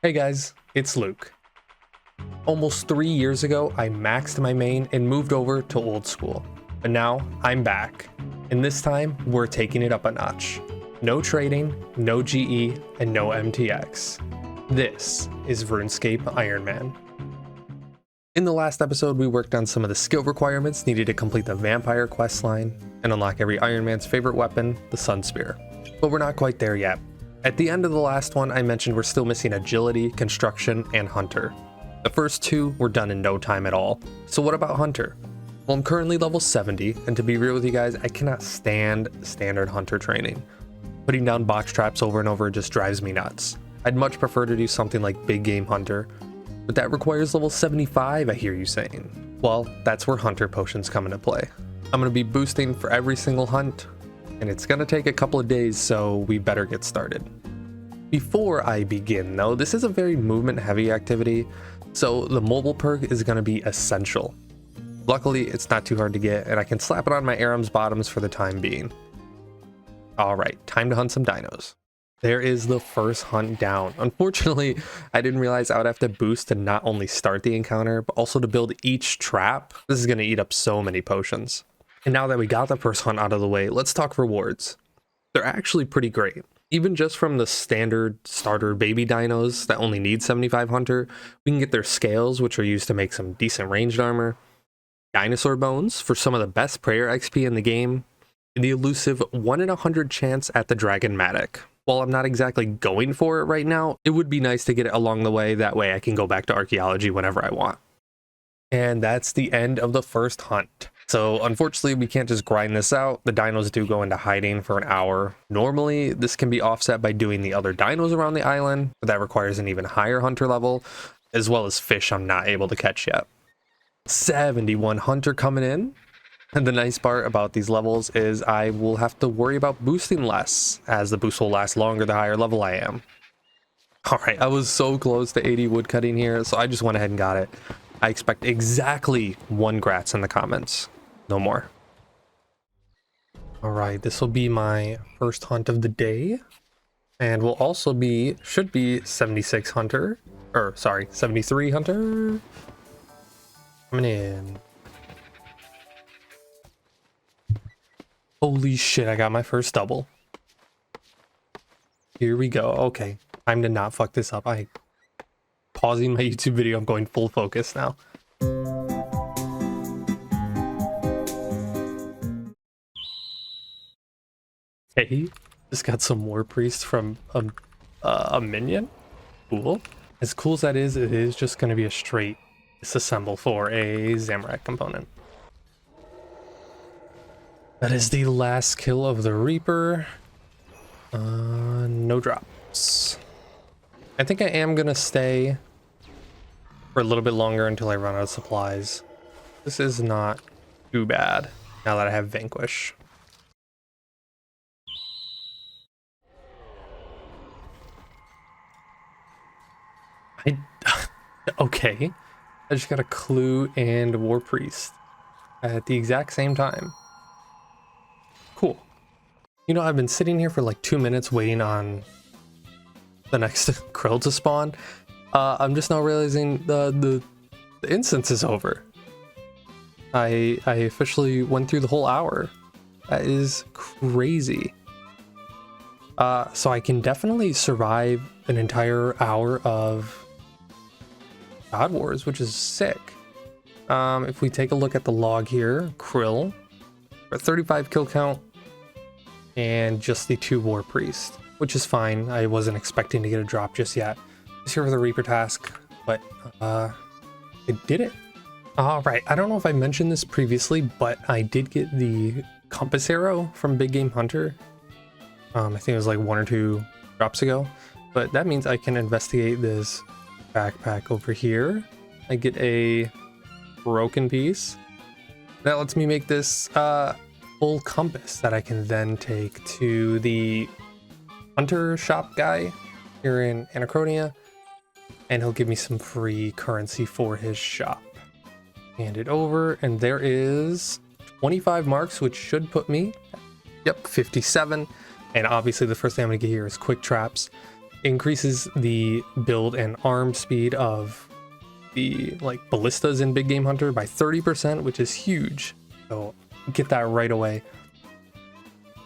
Hey guys, it's Luke. Almost 3 years ago, I maxed my main and moved over to old school. But now, I'm back. And this time, we're taking it up a notch. No trading, no GE, and no MTX. This is Runescape Ironman. In the last episode, we worked on some of the skill requirements needed to complete the vampire questline and unlock every Ironman's favorite weapon, the sunspear. But we're not quite there yet. At the end of the last one, I mentioned we're still missing agility, construction, and hunter. The first two were done in no time at all. So what about hunter? Well, I'm currently level 70, and to be real with you guys, I cannot stand standard hunter training. Putting down box traps over and over just drives me nuts. I'd much prefer to do something like big game hunter, but that requires level 75, I hear you saying. Well, that's where hunter potions come into play. I'm going to be boosting for every single hunt, and it's going to take a couple of days, so we better get started. Before I begin though, this is a very movement heavy activity, so the mobile perk is going to be essential. Luckily, it's not too hard to get, and I can slap it on my Aram's bottoms for the time being. Alright, time to hunt some dinos. There is the first hunt down. Unfortunately, I didn't realize I would have to boost to not only start the encounter, but also to build each trap. This is going to eat up so many potions. And now that we got the first hunt out of the way, let's talk rewards. They're actually pretty great. Even just from the standard starter baby dinos that only need 75 hunter, we can get their scales, which are used to make some decent ranged armor, dinosaur bones for some of the best prayer XP in the game, and the elusive 1 in 100 chance at the Dragonmatic. While I'm not exactly going for it right now, it would be nice to get it along the way, that way I can go back to archaeology whenever I want. And that's the end of the first hunt. So unfortunately, we can't just grind this out. The dinos do go into hiding for an hour. Normally, this can be offset by doing the other dinos around the island, but that requires an even higher hunter level, as well as fish I'm not able to catch yet. 71 hunter coming in. And the nice part about these levels is I will have to worry about boosting less, as the boost will last longer the higher level I am. Alright, I was so close to 80 woodcutting here, so I just went ahead and got it. I expect exactly 1 grats in the comments. No more. Alright, this will be my first hunt of the day. And will also be, should be 76 hunter. Or, sorry, 73 hunter. Coming in. Holy shit, I got my first double. Here we go. Okay, time to not fuck this up. I'm pausing my YouTube video. I'm going full focus now. Hey, just got some War Priest from a minion. Cool. As cool as that is, it is just going to be a straight disassemble for a Zamorak component. That is the last kill of the Reaper. No drops. I think I am going to stay for a little bit longer until I run out of supplies. This is not too bad now that I have Vanquish. Okay, I just got a Clue and War Priest at the exact same time. Cool. You know, I've been sitting here for like 2 minutes waiting on the next krill to spawn. I'm just now realizing the instance is over. I officially went through the whole hour. That is crazy. So I can definitely survive an entire hour of God Wars, which is sick. If we take a look at the log here, krill, a 35 kill count, and just the 2 War Priest, which is fine. I wasn't expecting to get a drop just yet. Just here for the Reaper task, but I did it. All right, I don't know if I mentioned this previously, but I did get the compass arrow from Big Game Hunter. I think it was like 1 or 2 drops ago, but that means I can investigate this backpack over here. I get a broken piece that lets me make this full compass that I can then take to the hunter shop guy here in Anachronia, and he'll give me some free currency for his shop. Hand it over, and there is 25 marks, which should put me, yep, 57. And obviously the first thing I'm gonna get here is quick traps. increases the build and arm speed of the like ballistas in Big Game Hunter by 30%, which is huge. So get that right away.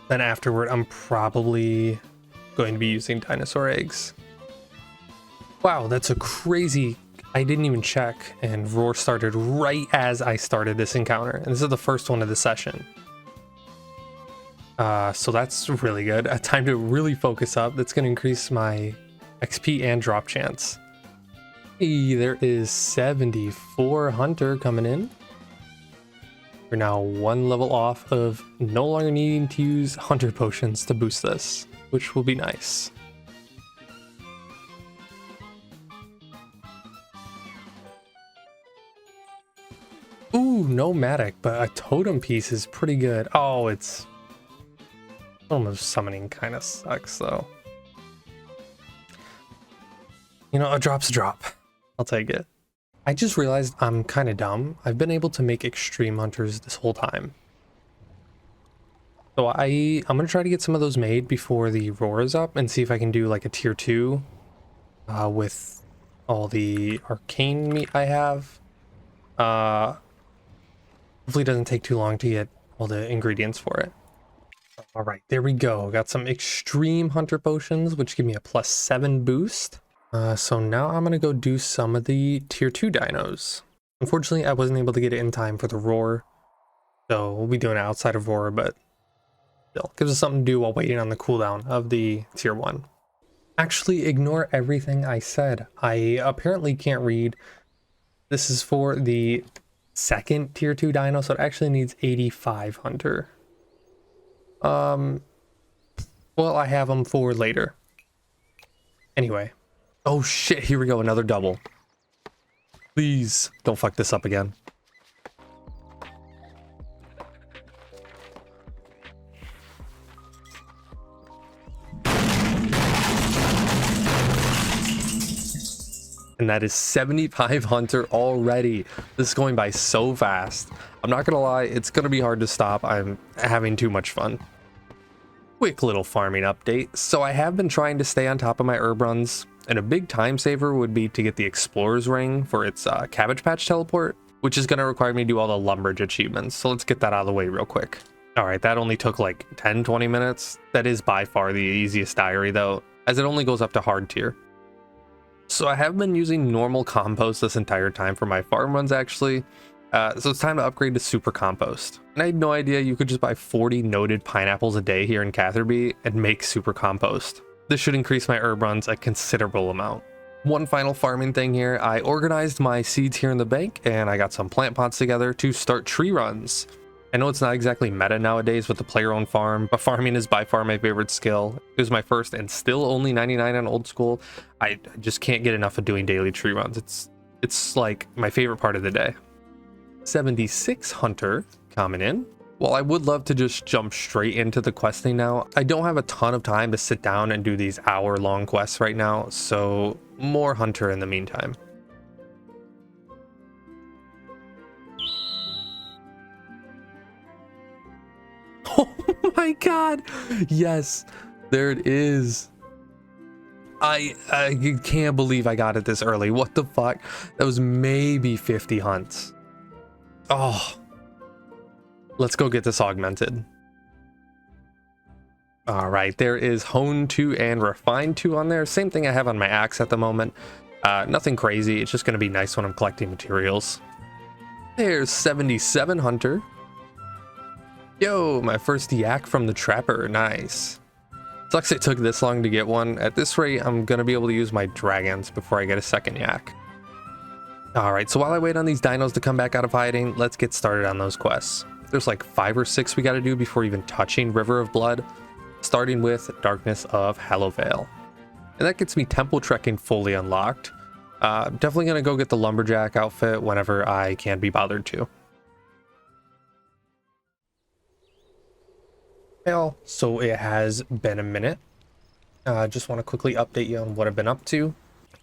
Then afterward, I'm probably going to be using dinosaur eggs. Wow, that's a crazy... I didn't even check, and roar started right as I started this encounter. And this is the first one of the session. So that's really good. A time to really focus up. That's going to increase my XP and drop chance. Hey, there is 74 Hunter coming in. We're now one level off of no longer needing to use Hunter potions to boost this, which will be nice. Ooh, nomadic, but a totem piece is pretty good. Oh, it's... almost summoning kind of sucks, though. You know, a drop's a drop. I'll take it. I just realized I'm kind of dumb. I've been able to make extreme hunters this whole time. So I'm going to try to get some of those made before the roar is up and see if I can do like a tier 2 with all the arcane meat I have. Hopefully it doesn't take too long to get all the ingredients for it. All right, there we go. Got some extreme hunter potions, which give me a +7 boost. So now I'm going to go do some of the tier 2 dinos. Unfortunately, I wasn't able to get it in time for the roar. So we'll be doing it outside of roar, but still gives us something to do while waiting on the cooldown of the tier 1. Actually, ignore everything I said. I apparently can't read. This is for the second tier 2 dino, so it actually needs 85 hunter. Well, I have them for later. Anyway. Oh shit, here we go, another double. Please don't fuck this up again. And that is 75 hunter already. This is going by so fast. I'm not gonna lie, it's gonna be hard to stop. I'm having too much fun. Quick little farming update. So I have been trying to stay on top of my herb runs, and a big time saver would be to get the explorer's ring for its cabbage patch teleport, which is going to require me to do all the lumbridge achievements. So let's get that out of the way real quick. All right, that only took like 10-20 minutes. That is by far the easiest diary though, as it only goes up to hard tier. So I have been using normal compost this entire time for my farm runs actually. So it's time to upgrade to super compost. And I had no idea you could just buy 40 noted pineapples a day here in Catherby and make super compost. This should increase my herb runs a considerable amount. One final farming thing here, I organized my seeds here in the bank and I got some plant pots together to start tree runs. I know it's not exactly meta nowadays with the player-owned farm, but farming is by far my favorite skill. It was my first and still only 99 on old school. I just can't get enough of doing daily tree runs. It's like my favorite part of the day. 76 hunter coming in. Well, I would love to just jump straight into the questing now. I don't have a ton of time to sit down and do these hour-long quests right now, so more hunter in the meantime. Oh my god! Yes, there it is. I can't believe I got it this early. What the fuck? That was maybe 50 hunts. Oh. Let's go get this augmented. All right, there is Hone 2 and Refine 2 on there. Same thing I have on my axe at the moment. Nothing crazy. It's just going to be nice when I'm collecting materials. There's 77 Hunter. Yo, my first yak from the Trapper. Nice. Sucks it took this long to get one. At this rate, I'm going to be able to use my dragons before I get a second yak. All right, so while I wait on these dinos to come back out of hiding, let's get started on those quests. There's like 5 or 6 we got to do before even touching River of Blood, starting with Darkness of Hallowvale. And that gets me temple trekking fully unlocked. Definitely going to go get the lumberjack outfit whenever I can be bothered to. Well, so it has been a minute. Just want to quickly update you on what I've been up to.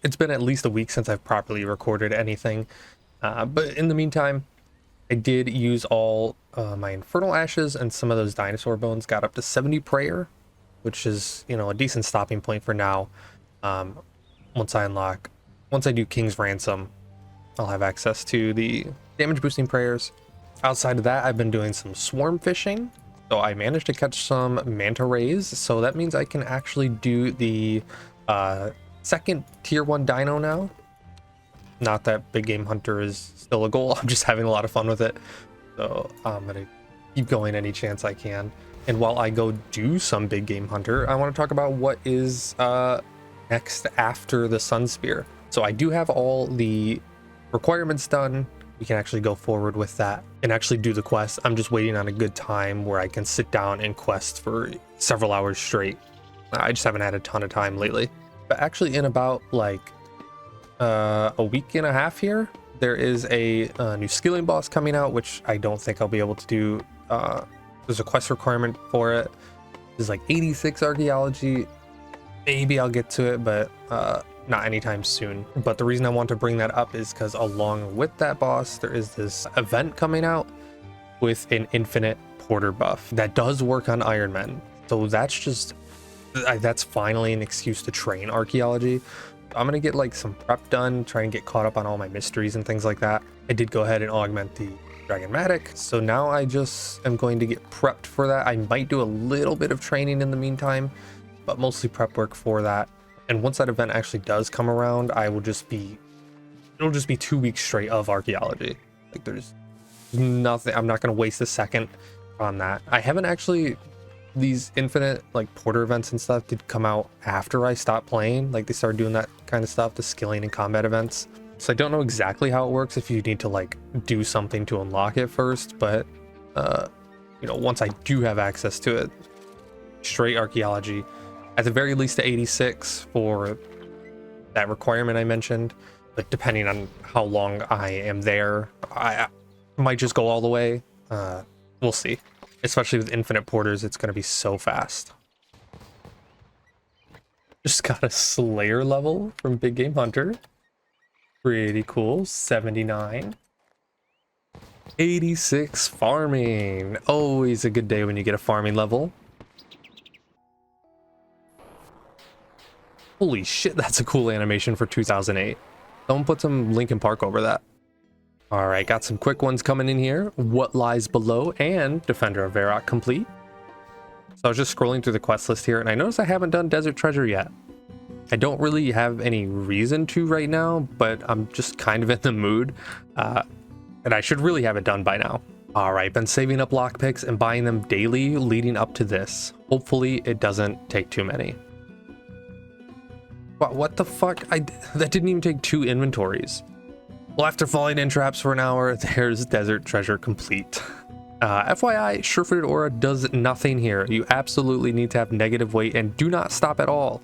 It's been at least a week since I've properly recorded anything. But in the meantime, I did use all my infernal ashes, and some of those dinosaur bones got up to 70 prayer, which is, you know, a decent stopping point for now. Um, once I do King's Ransom, I'll have access to the damage boosting prayers. Outside of that, I've been doing some swarm fishing. So I managed to catch some manta rays. So that means I can actually do the second tier 1 dino now. Not that big game hunter is still a goal. I'm just having a lot of fun with it. So I'm going to keep going any chance I can. And while I go do some big game hunter, I want to talk about what is next after the sunspear. So I do have all the requirements done. We can actually go forward with that and actually do the quest. I'm just waiting on a good time where I can sit down and quest for several hours straight. I just haven't had a ton of time lately. But actually in about like a week and a half here, there is a new skilling boss coming out, which I don't think I'll be able to do. There's a quest requirement for it. There's like 86 archaeology. Maybe I'll get to it, but not anytime soon. But the reason I want to bring that up is because along with that boss, there is this event coming out with an infinite porter buff that does work on Ironman. So that's finally an excuse to train archaeology. I'm gonna get like some prep done, try and get caught up on all my mysteries and things like that. I did go ahead and augment the Dragonmatic, so now I just am going to get prepped for that. I might do a little bit of training in the meantime, but mostly prep work for that. And once that event actually does come around, it'll just be 2 weeks straight of archaeology. Like there's nothing, I'm not gonna waste a second on that. I haven't actually, these infinite like porter events and stuff did come out after I stopped playing. Like they started doing that kind of stuff, the skilling and combat events. So I don't know exactly how it works if you need to like do something to unlock it first, but you know, once I do have access to it, straight archaeology, at the very least to 86 for that requirement I mentioned. But depending on how long I am there, I might just go all the way. We'll see. Especially with infinite porters, it's going to be so fast. Just got a Slayer level from Big Game Hunter. Pretty cool. 79. 86 farming. Always a good day when you get a farming level. Holy shit, that's a cool animation for 2008. Someone put some Linkin Park over that. All right, got some quick ones coming in here. What Lies Below and Defender of Varrock complete. So I was just scrolling through the quest list here, and I noticed I haven't done Desert Treasure yet. I don't really have any reason to right now, but I'm just kind of in the mood. And I should really have it done by now. All right, been saving up lockpicks and buying them daily leading up to this. Hopefully it doesn't take too many. What the fuck? That didn't even take 2 inventories. Well, after falling in traps for an hour, there's Desert Treasure complete. FYI, Surefooted Aura does nothing here. You absolutely need to have negative weight and do not stop at all.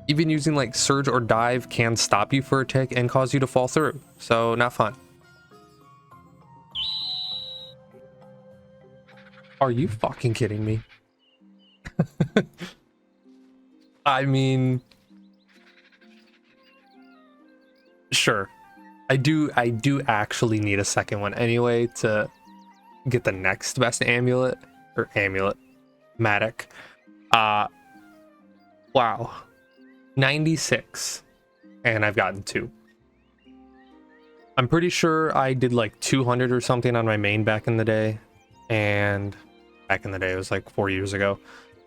Even using like Surge or Dive can stop you for a tick and cause you to fall through. So not fun. Are you fucking kidding me? I mean, sure. I do actually need a second one anyway to get the next best amulet or matic. Wow. 96 and I've gotten 2. I'm pretty sure I did like 200 or something on my main back in the day, and back in the day it was like 4 years ago,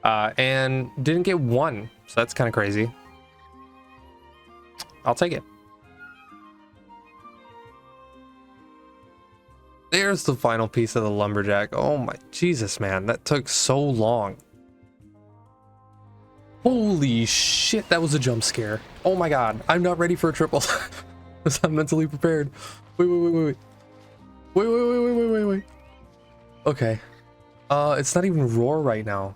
and didn't get 1, so that's kind of crazy. I'll take it. There's the final piece of the lumberjack. Oh my Jesus, man, that took so long. Holy shit, that was a jump scare. Oh my god, I'm not ready for a triple. I'm mentally prepared. Wait. Okay. It's not even roar right now.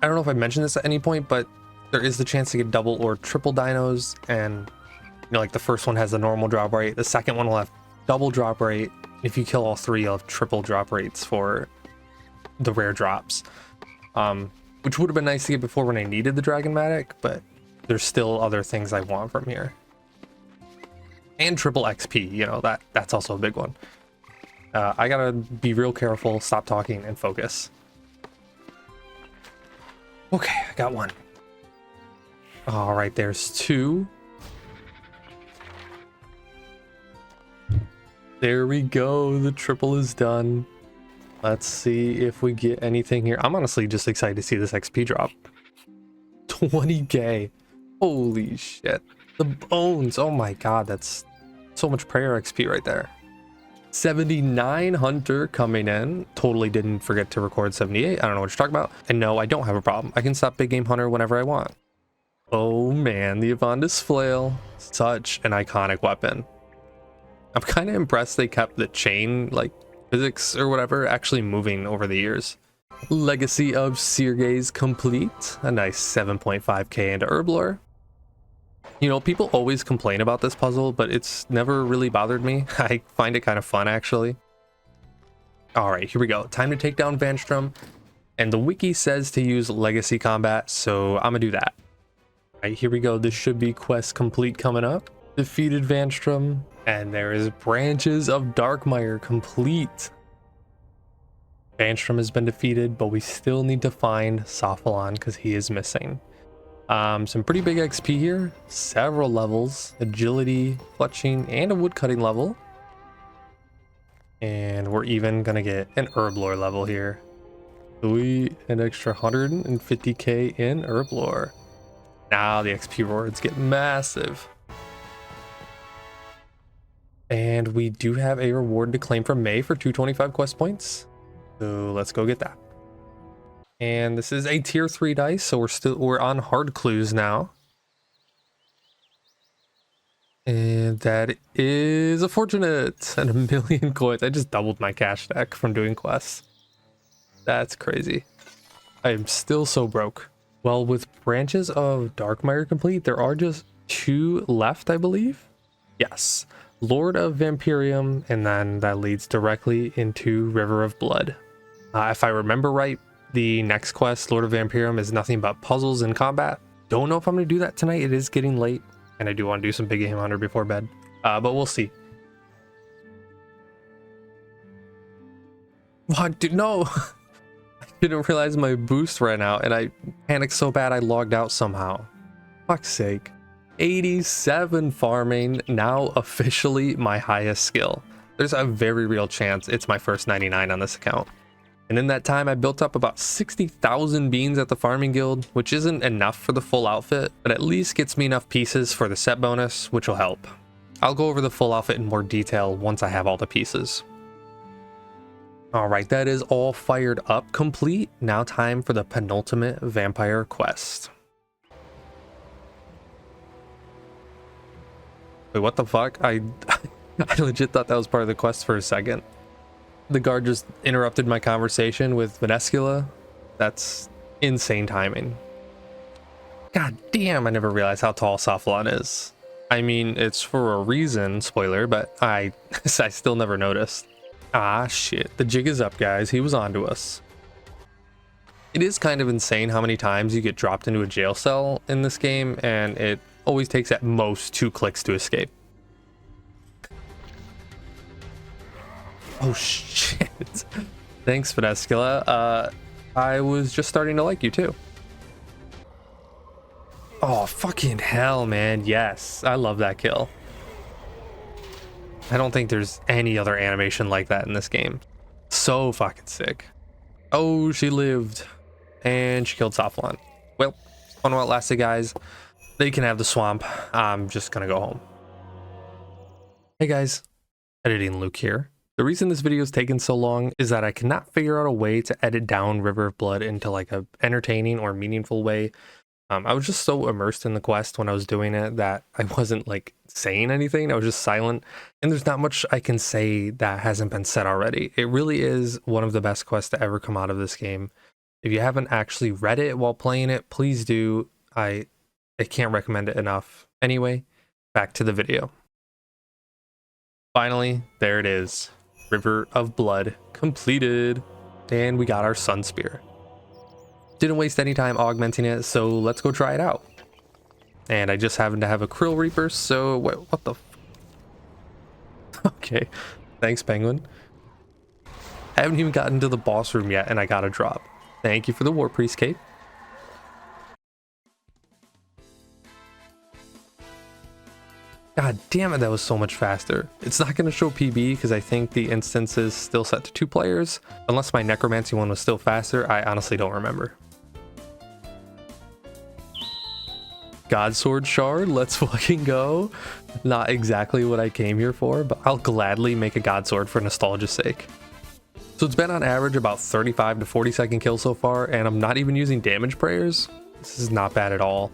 I don't know if I mentioned this at any point, but there is the chance to get double or triple dinos, and you know, like the first one has the normal drop rate, the second one will have double drop rate. If you kill all 3, you'll have triple drop rates for the rare drops. Which would have been nice to get before when I needed the Dragonmatic, but there's still other things I want from here. And triple XP, you know, that's also a big one. I gotta be real careful, stop talking, and focus. Okay, I got 1. All right, there's 2. There we go. The triple is done. Let's see if we get anything here. I'm honestly just excited to see this XP drop. 20k. Holy shit. The bones. Oh my god, that's so much prayer XP right there. 79 hunter coming in. Totally didn't forget to record 78. I don't know what you're talking about. And no, I don't have a problem. I can stop big game hunter whenever I want. Oh man, the Avondis flail. Such an iconic weapon. I'm kind of impressed they kept the chain, like, physics or whatever, actually moving over the years. Legacy of Seergaze complete. A nice 7.5k into Herblore. You know, people always complain about this puzzle, but it's never really bothered me. I find it kind of fun, actually. All right, here we go. Time to take down Vanstrom. And the wiki says to use legacy combat, so I'm gonna do that. All right, here we go. This should be quest complete coming up. Defeated Vanstrom. And there is Branches of Darkmire complete. Vanstrom has been defeated, but we still need to find Sophalon because he is missing. Some pretty big XP here. Several levels. Agility, fletching, and a woodcutting level. And we're even going to get an Herblore level here. Sweet. An extra 150k in Herblore. Now the XP rewards get massive. And we do have a reward to claim from May for 225 quest points. So let's go get that. And this is a tier 3 dice, so we're on hard clues now. And that is a fortunate and 1,000,000 coins. I just doubled my cash stack from doing quests. That's crazy. I am still so broke. Well, with Branches of Darkmire complete, there are just 2 left, I believe. Yes. Lord of Vampirium, and then that leads directly into River of Blood. If I remember right, the next quest, Lord of Vampirium, is nothing but puzzles and combat. Don't know if I'm going to do that tonight. It is getting late, and I do want to do some big game hunter before bed, but we'll see. What? Dude, no! I didn't realize my boost ran out, and I panicked so bad I logged out somehow. Fuck's sake. 87 farming, now officially my highest skill. There's a very real chance it's my first 99 on this account. And in that time, I built up about 60,000 beans at the farming guild, which isn't enough for the full outfit, but at least gets me enough pieces for the set bonus, which will help. I'll go over the full outfit in more detail once I have all the pieces. All right, that is all fired up complete. Now time for the penultimate vampire quest. Wait, what the fuck? I legit thought that was part of the quest for a second. The guard just interrupted my conversation with Venescula. That's insane timing. God damn, I never realized how tall Sophalon is. I mean, it's for a reason, spoiler, but I still never noticed. Ah, shit. The jig is up, guys. He was onto us. It is kind of insane how many times you get dropped into a jail cell in this game, and it always takes at most 2 clicks to escape. Oh shit. Thanks, Venescula. I was just starting to like you too. Oh, fucking hell, man. Yes, I love that kill. I don't think there's any other animation like that in this game. So fucking sick. Oh, she lived. And she killed Sophalon. Well, fun while it lasted, guys. They can have the swamp. I'm just gonna go home. Hey guys, editing Luke here. The reason this video is taking so long is that I cannot figure out a way to edit down River of Blood into like a entertaining or meaningful way. I was just so immersed in the quest when I was doing it that I wasn't like saying anything. I was just silent, and there's not much I can say that hasn't been said already. It really is one of the best quests to ever come out of this game. If you haven't actually read it while playing it, please do. I can't recommend it enough. Anyway, back to the video. Finally, there it is. River of Blood completed, and we got our sunspear. Didn't waste any time augmenting it, so let's go try it out. And I just happen to have a Krill Reaper, so what the okay, thanks, Penguin. I haven't even gotten to the boss room yet, and I got a drop. Thank you for the War Priest cape. God damn it, that was so much faster. It's not going to show PB because I think the instance is still set to 2 players. Unless my necromancy one was still faster, I honestly don't remember. Godsword shard, let's fucking go. Not exactly what I came here for, but I'll gladly make a godsword for nostalgia's sake. So it's been on average about 35 to 40 second kills so far, and I'm not even using damage prayers. This is not bad at all.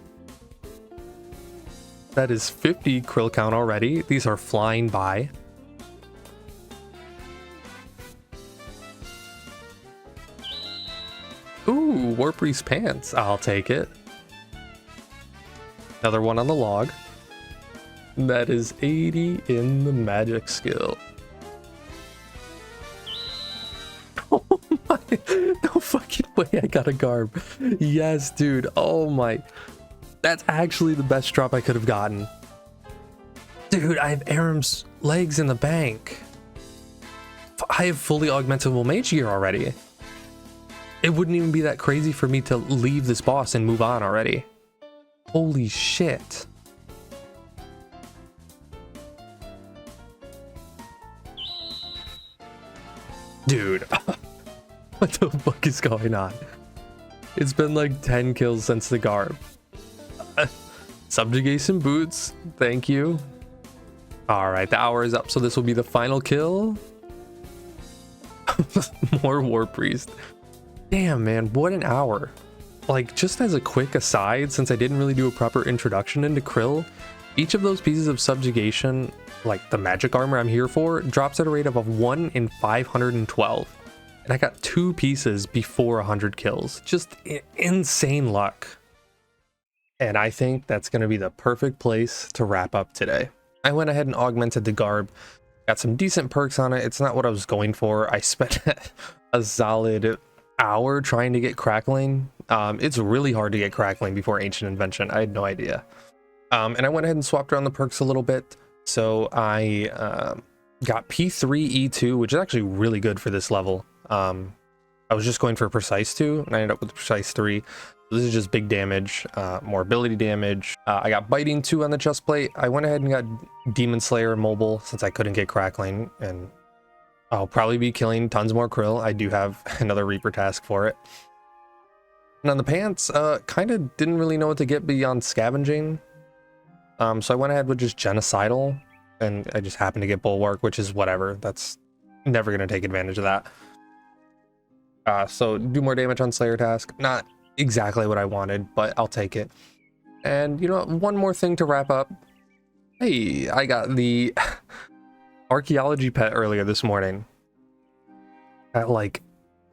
That is 50 krill count already. These are flying by. Ooh, Warpriest pants. I'll take it. Another one on the log. That is 80 in the magic skill. Oh my, no fucking way I got a garb. Yes, dude. Oh my. That's actually the best drop I could have gotten. Dude, I have Aram's legs in the bank. I have fully augmentable mage gear already. It wouldn't even be that crazy for me to leave this boss and move on already. Holy shit. Dude, what the fuck is going on? It's been like 10 kills since the garb. Subjugation boots, thank you. All right, the hour is up, so this will be the final kill. More War Priest. Damn, man, what an hour. Like, just as a quick aside, since I didn't really do a proper introduction into Krill, each of those pieces of subjugation, like the magic armor I'm here for, drops at a rate of 1 in 512. And I got 2 pieces before 100 kills. Just insane luck. And I think that's going to be the perfect place to wrap up today. I went ahead and augmented the garb. Got some decent perks on it. It's not what I was going for. I spent a solid hour trying to get crackling. It's really hard to get crackling before Ancient Invention. I had no idea. And I went ahead and swapped around the perks a little bit. So I got P3 E2, which is actually really good for this level. I was just going for Precise 2, and I ended up with Precise 3. This is just big damage, more ability damage. I got Biting 2 on the chest plate. I went ahead and got Demon Slayer Mobile since I couldn't get Crackling, and I'll probably be killing tons more Krill. I do have another Reaper task for it. And on the pants, kind of didn't really know what to get beyond Scavenging. So I went ahead with just Genocidal, and I just happened to get Bulwark, which is whatever. That's never going to take advantage of that. So do more damage on Slayer task. Not exactly what I wanted, but I'll take it. And you know, one more thing to wrap up. Hey, I got the archaeology pet earlier this morning at like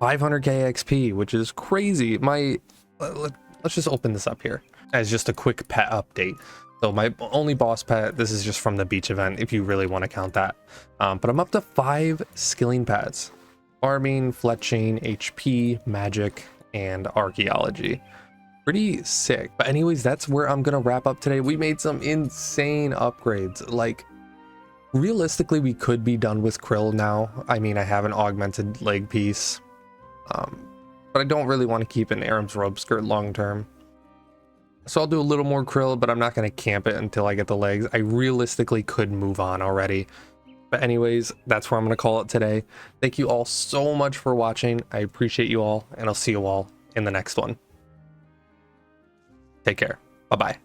500k XP, which is crazy. Let's just open this up here as just a quick pet update. So my only boss pet, this is just from the beach event, if you really want to count that. But I'm up to 5 skilling pets: farming, fletching, HP, magic, and archaeology. Pretty sick. But anyways, that's where I'm gonna wrap up today. We made some insane upgrades. Like, realistically, we could be done with Krill now. I mean, I have an augmented leg piece, but I don't really want to keep an Aram's robe skirt long term. So I'll do a little more Krill, but I'm not going to camp it until I get the legs. I realistically could move on already. But anyways, that's where I'm going to call it today. Thank you all so much for watching. I appreciate you all, and I'll see you all in the next one. Take care. Bye-bye.